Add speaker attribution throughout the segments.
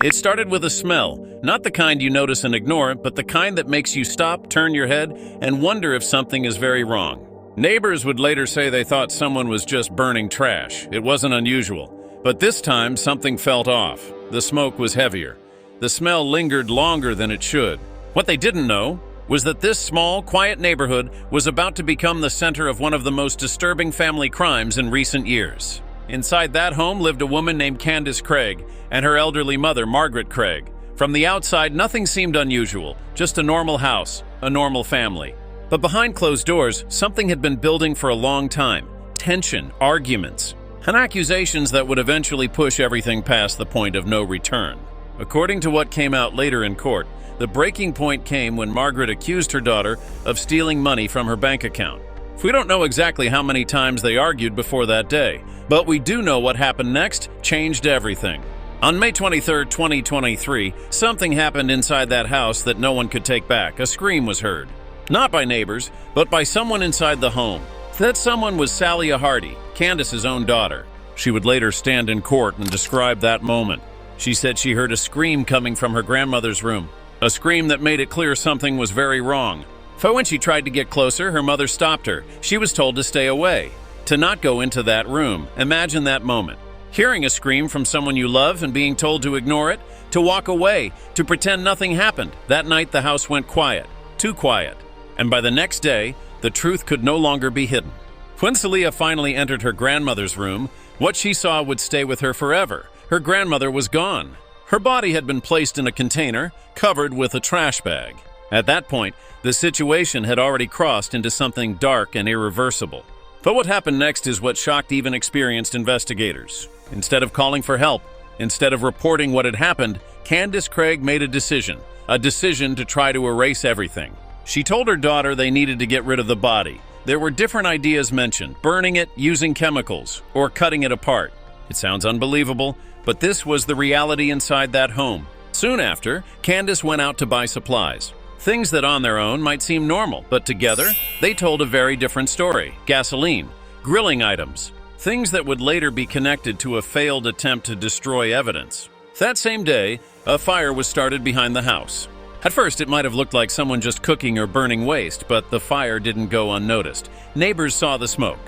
Speaker 1: It started with a smell, not the kind you notice and ignore, but the kind that makes you stop, turn your head, and wonder if something is very wrong. Neighbors would later say they thought someone was just burning trash. It wasn't unusual. But this time, something felt off. The smoke was heavier. The smell lingered longer than it should. What they didn't know was that this small, quiet neighborhood was about to become the center of one of the most disturbing family crimes in recent years. Inside that home lived a woman named Candace Craig and her elderly mother, Margaret Craig. From the outside, nothing seemed unusual, just a normal house, a normal family. But behind closed doors, something had been building for a long time. Tension, arguments, and accusations that would eventually push everything past the point of no return. According to what came out later in court, the breaking point came when Margaret accused her daughter of stealing money from her bank account. We don't know exactly how many times they argued before that day, but we do know what happened next changed everything. On May 23, 2023, something happened inside that house that no one could take back. A scream was heard. Not by neighbors, but by someone inside the home. That someone was Sally Hardy, Candace's own daughter. She would later stand in court and describe that moment. She said she heard a scream coming from her grandmother's room, a scream that made it clear something was very wrong. But when she tried to get closer, her mother stopped her. She was told to stay away, to not go into that room. Imagine that moment. Hearing a scream from someone you love and being told to ignore it, to walk away, to pretend nothing happened. That night, the house went quiet, too quiet. And by the next day, the truth could no longer be hidden. When Celia finally entered her grandmother's room, what she saw would stay with her forever. Her grandmother was gone. Her body had been placed in a container, covered with a trash bag. At that point, the situation had already crossed into something dark and irreversible. But what happened next is what shocked even experienced investigators. Instead of calling for help, instead of reporting what had happened, Candace Craig made a decision to try to erase everything. She told her daughter they needed to get rid of the body. There were different ideas mentioned: burning it, using chemicals, or cutting it apart. It sounds unbelievable, but this was the reality inside that home. Soon after, Candace went out to buy supplies. Things that on their own might seem normal, but together, they told a very different story. Gasoline, grilling items, things that would later be connected to a failed attempt to destroy evidence. That same day, a fire was started behind the house. At first, it might have looked like someone just cooking or burning waste, but the fire didn't go unnoticed. Neighbors saw the smoke.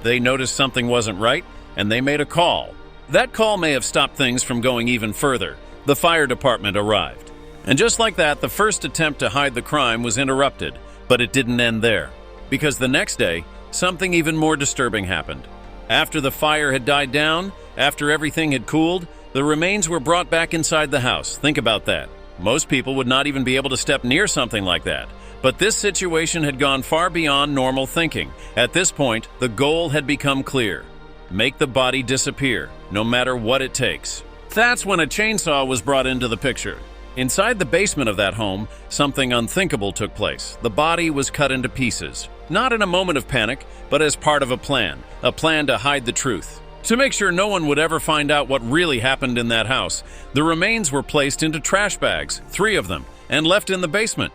Speaker 1: They noticed something wasn't right, and they made a call. That call may have stopped things from going even further. The fire department arrived. And just like that, the first attempt to hide the crime was interrupted, but it didn't end there. Because the next day, something even more disturbing happened. After the fire had died down, after everything had cooled, the remains were brought back inside the house. Think about that. Most people would not even be able to step near something like that. But this situation had gone far beyond normal thinking. At this point, the goal had become clear. Make the body disappear, no matter what it takes. That's when a chainsaw was brought into the picture. Inside the basement of that home, something unthinkable took place. The body was cut into pieces. Not in a moment of panic, but as part of a plan to hide the truth. To make sure no one would ever find out what really happened in that house, the remains were placed into trash bags, 3 of them, and left in the basement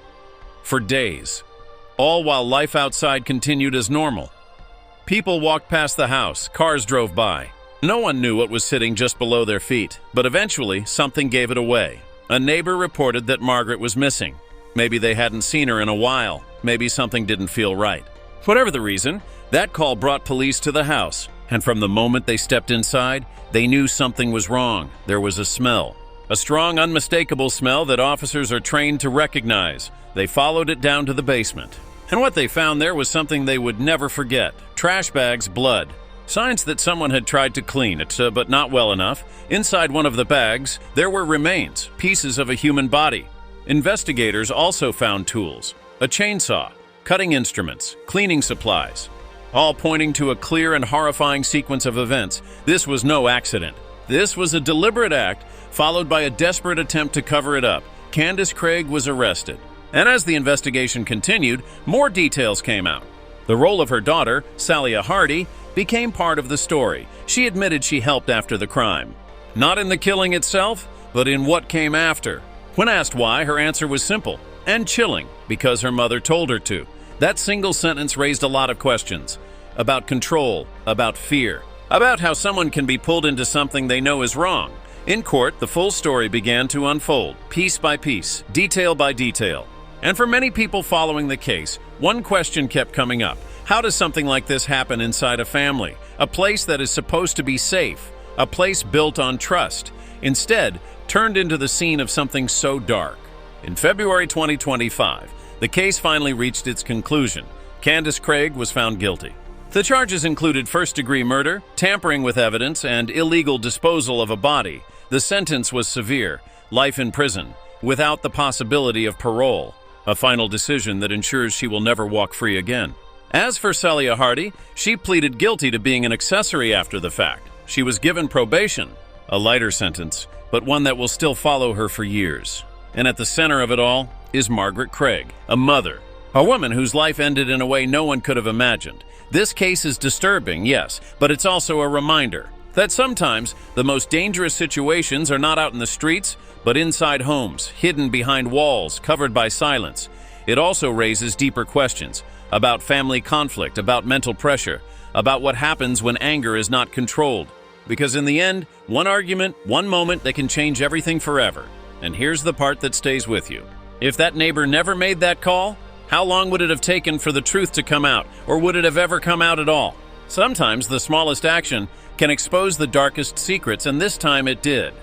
Speaker 1: for days, all while life outside continued as normal. People walked past the house, cars drove by. No one knew what was sitting just below their feet, but eventually something gave it away. A neighbor reported that Margaret was missing. Maybe they hadn't seen her in a while. Maybe something didn't feel right. Whatever the reason, that call brought police to the house. And from the moment they stepped inside, they knew something was wrong. There was a smell. A strong, unmistakable smell that officers are trained to recognize. They followed it down to the basement. And what they found there was something they would never forget. Trash bags, blood. Signs that someone had tried to clean it, but not well enough. Inside one of the bags, there were remains, pieces of a human body. Investigators also found tools, a chainsaw, cutting instruments, cleaning supplies, all pointing to a clear and horrifying sequence of events. This was no accident. This was a deliberate act, followed by a desperate attempt to cover it up. Candace Craig was arrested. And as the investigation continued, more details came out. The role of her daughter, Sally Hardy, became part of the story. She admitted she helped after the crime. Not in the killing itself, but in what came after. When asked why, her answer was simple and chilling, because her mother told her to. That single sentence raised a lot of questions about control, about fear, about how someone can be pulled into something they know is wrong. In court, the full story began to unfold, piece by piece, detail by detail. And for many people following the case, one question kept coming up. How does something like this happen inside a family? A place that is supposed to be safe, a place built on trust, instead turned into the scene of something so dark. In February 2025, the case finally reached its conclusion. Candace Craig was found guilty. The charges included first-degree murder, tampering with evidence, and illegal disposal of a body. The sentence was severe, life in prison, without the possibility of parole, a final decision that ensures she will never walk free again. As for Celia Hardy, she pleaded guilty to being an accessory after the fact. She was given probation, a lighter sentence, but one that will still follow her for years. And at the center of it all is Margaret Craig, a mother, a woman whose life ended in a way no one could have imagined. This case is disturbing, yes, but it's also a reminder that sometimes the most dangerous situations are not out in the streets, but inside homes, hidden behind walls, covered by silence. It also raises deeper questions about family conflict, about mental pressure, about what happens when anger is not controlled. Because in the end, one argument, one moment that can change everything forever. And here's the part that stays with you. If that neighbor never made that call, how long would it have taken for the truth to come out, or would it have ever come out at all? Sometimes the smallest action can expose the darkest secrets, and this time it did.